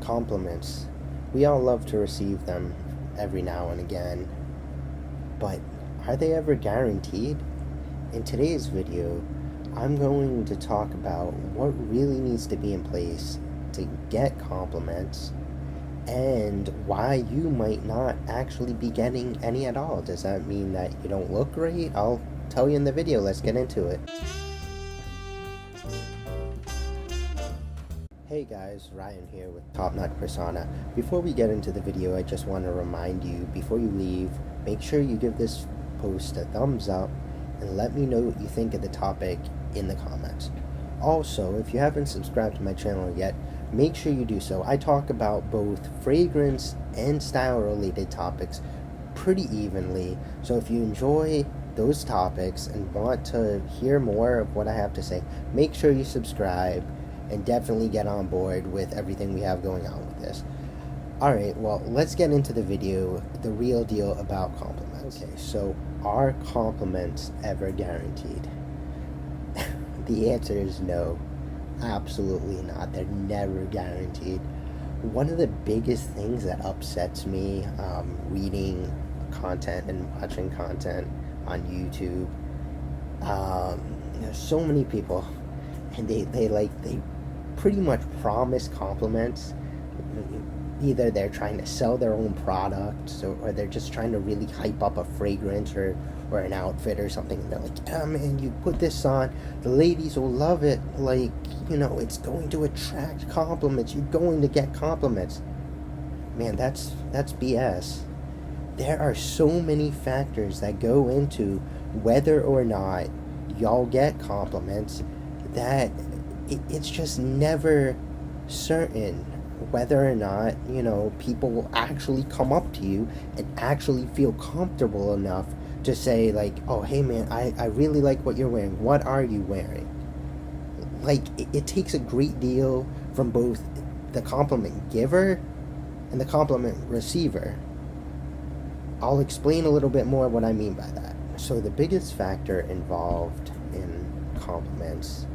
Compliments. We all love to receive them every now and again, but are they ever guaranteed? In today's video, I'm going to talk about what really needs to be in place to get compliments and why you might not actually be getting any at all. Does that mean that you don't look great? I'll tell you in the video. Let's get into it. Hey guys, Ryan here with Top Nut Persona. Before we get into the video, I just want to remind you, before you leave, make sure you give this post a thumbs up and let me know what you think of the topic in the comments. Also, if you haven't subscribed to my channel yet, make sure you do so. I talk about both fragrance and style related topics pretty evenly, so if you enjoy those topics and want to hear more of what I have to say, make sure you subscribe and definitely get on board with everything we have going on with this. Alright, well, let's get into the video, the real deal about compliments. Okay, so are compliments ever guaranteed? The answer is no. Absolutely not. They're never guaranteed. One of the biggest things that upsets me reading content and watching content on YouTube, there's so many people, and they pretty much promise compliments. Either they're trying to sell their own products, or they're just trying to really hype up a fragrance or an outfit or something. And they're like, yeah man, you put this on, the ladies will love it, like, you know, it's going to attract compliments, you're going to get compliments. Man, that's BS. There are so many factors that go into whether or not y'all get compliments that it's just never certain whether or not, you know, people will actually come up to you and actually feel comfortable enough to say, like, oh, hey man, I really like what you're wearing. What are you wearing? Like, it takes a great deal from both the compliment giver and the compliment receiver. I'll explain a little bit more what I mean by that. So the biggest factor involved in compliments,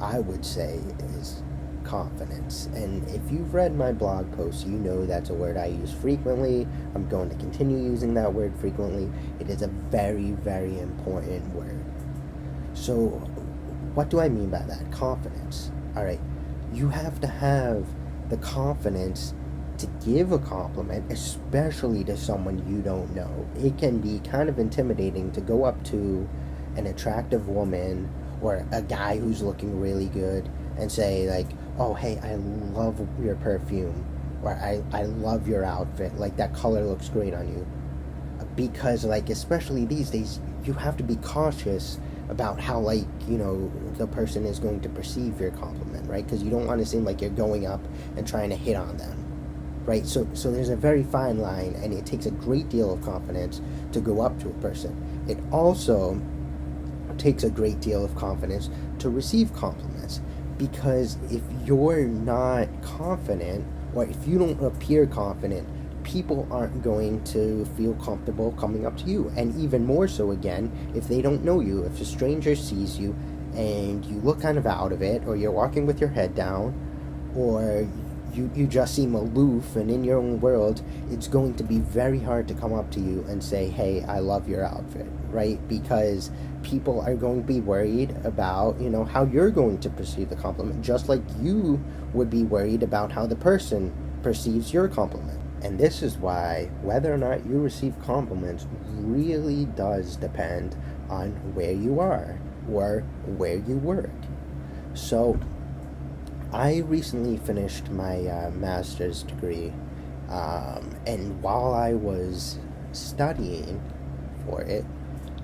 I would say, is confidence. And if you've read my blog posts, you know that's a word I use frequently. I'm going to continue using that word frequently. It is a very, very important word. So what do I mean by that? Confidence. All right, you have to have the confidence to give a compliment, especially to someone you don't know. It can be kind of intimidating to go up to an attractive woman or a guy who's looking really good and say, like, oh, hey, I love your perfume, or I love your outfit, like, that color looks great on you. Because, like, especially these days, you have to be cautious about how, like, you know, the person is going to perceive your compliment, right? Because you don't want to seem like you're going up and trying to hit on them, right? So there's a very fine line, and it takes a great deal of confidence to go up to a person. It also takes a great deal of confidence to receive compliments, because if you're not confident, or if you don't appear confident, people aren't going to feel comfortable coming up to you. And even more so, again, if they don't know you, if a stranger sees you and you look kind of out of it, or you're walking with your head down, or you just seem aloof and in your own world, it's going to be very hard to come up to you and say, hey, I love your outfit, right? Because people are going to be worried about, you know, how you're going to perceive the compliment, just like you would be worried about how the person perceives your compliment. And this is why whether or not you receive compliments really does depend on where you are or where you work. So I recently finished my master's degree, and while I was studying for it,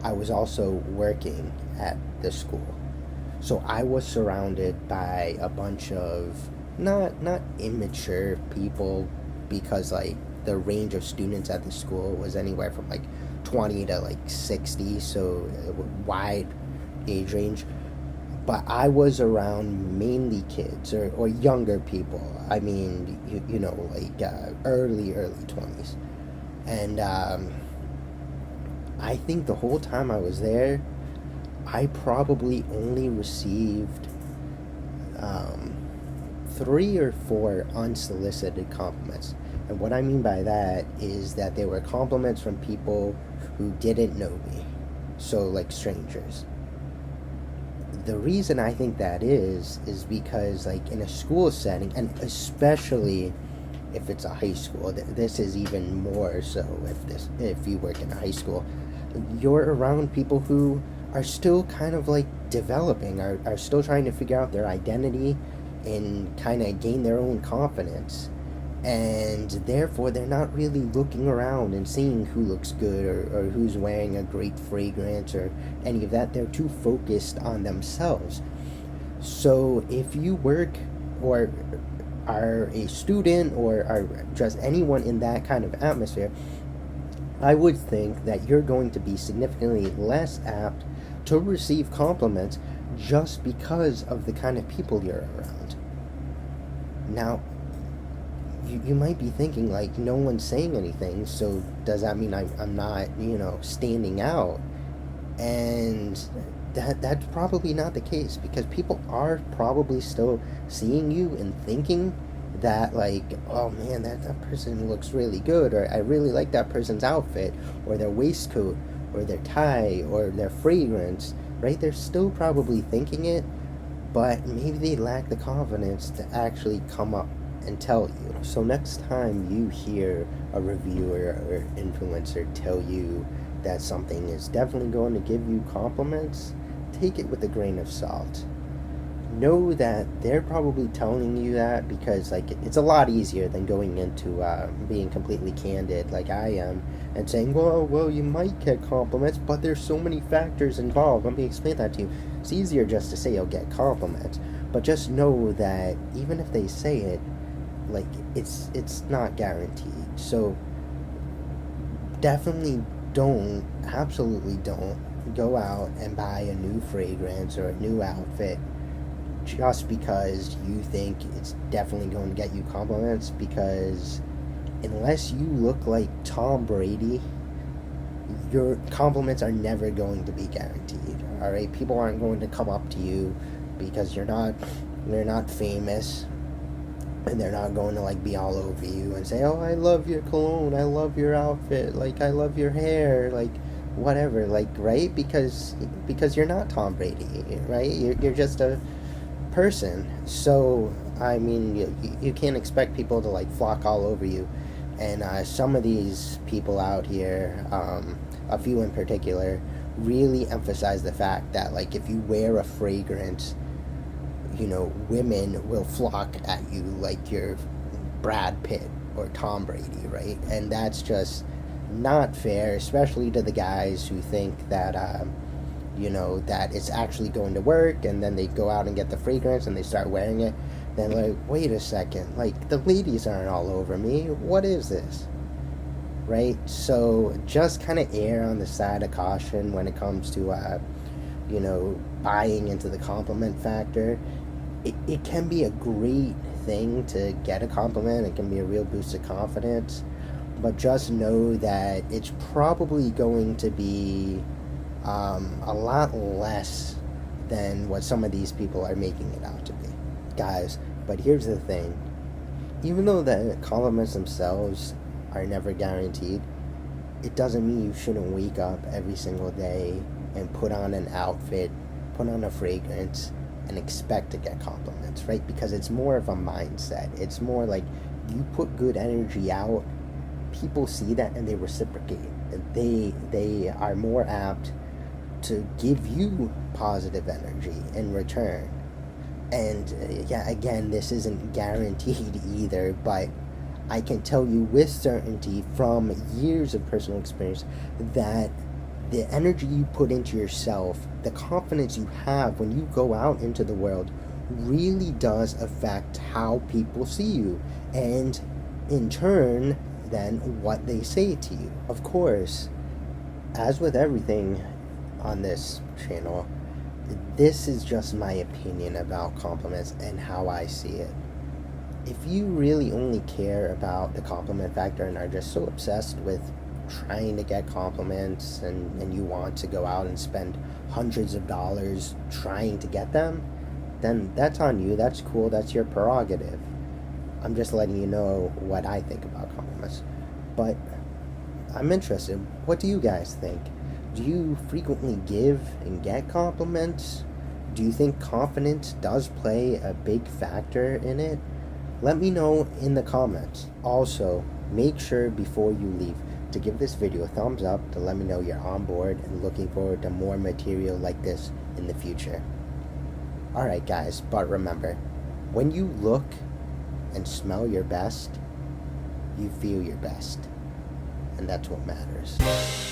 I was also working at the school. So I was surrounded by a bunch of not immature people, because, like, the range of students at the school was anywhere from like 20 to like 60, so wide age range. But I was around mainly kids or younger people. I mean, you know, like early 20s. And I think the whole time I was there, I probably only received 3 or 4 unsolicited compliments. And what I mean by that is that they were compliments from people who didn't know me, so like strangers. The reason I think that is because like in a school setting, and especially if it's a high school, this is even more so if you work in a high school, you're around people who are still kind of like developing, are still trying to figure out their identity and kind of gain their own confidence. And therefore, they're not really looking around and seeing who looks good or who's wearing a great fragrance or any of that. They're too focused on themselves. So if you work or are a student or are just anyone in that kind of atmosphere, I would think that you're going to be significantly less apt to receive compliments just because of the kind of people you're around. Now, you might be thinking, like, no one's saying anything, so does that mean I'm not, standing out? And that's probably not the case, because people are probably still seeing you and thinking that, like, oh man, that person looks really good, or I really like that person's outfit, or their waistcoat, or their tie, or their fragrance, right? They're still probably thinking it, but maybe they lack the confidence to actually come up and tell you. So next time you hear a reviewer or influencer tell you that something is definitely going to give you compliments, take it with a grain of salt. Know that they're probably telling you that because, like, it's a lot easier than going into being completely candid like I am and saying, well, you might get compliments, but there's so many factors involved. Let me explain that to you. It's easier just to say you'll get compliments, but just know that even if they say it, like, it's not guaranteed. So definitely absolutely don't go out and buy a new fragrance or a new outfit just because you think it's definitely going to get you compliments, because unless you look like Tom Brady, your compliments are never going to be guaranteed. All right, people aren't going to come up to you because they're not famous, and they're not going to, like, be all over you and say, oh, I love your cologne, I love your outfit, like, I love your hair, like, whatever, like, right? Because you're not Tom Brady, right? You're just a person. So I mean, you can't expect people to, like, flock all over you. And some of these people out here, a few in particular, really emphasize the fact that, like, if you wear a fragrance, women will flock at you like you're Brad Pitt or Tom Brady, right? And that's just not fair, especially to the guys who think that that it's actually going to work, and then they go out and get the fragrance and they start wearing it. Then, like, wait a second, like, the ladies aren't all over me. What is this? Right? So just kind of err on the side of caution when it comes to, buying into the compliment factor. It can be a great thing to get a compliment. It can be a real boost of confidence. But just know that it's probably going to be a lot less than what some of these people are making it out to be. Guys, but here's the thing. Even though the compliments themselves are never guaranteed, it doesn't mean you shouldn't wake up every single day and put on an outfit, put on a fragrance, and expect to get compliments, right? Because it's more of a mindset. It's more like you put good energy out, people see that and they reciprocate. They are more apt to give you positive energy in return. And again, this isn't guaranteed either, but I can tell you with certainty from years of personal experience that the energy you put into yourself, the confidence you have when you go out into the world, really does affect how people see you, and in turn, then what they say to you. Of course, as with everything on this channel, this is just my opinion about compliments and how I see it. If you really only care about the compliment factor and are just so obsessed with trying to get compliments and you want to go out and spend hundreds of dollars trying to get them, then that's on you. That's cool. That's your prerogative. I'm just letting you know what I think about compliments. But I'm interested. What do you guys think? Do you frequently give and get compliments? Do you think confidence does play a big factor in it? Let me know in the comments. Also, make sure before you leave to give this video a thumbs up to let me know you're on board and looking forward to more material like this in the future. Alright guys, but remember, when you look and smell your best, you feel your best. And that's what matters.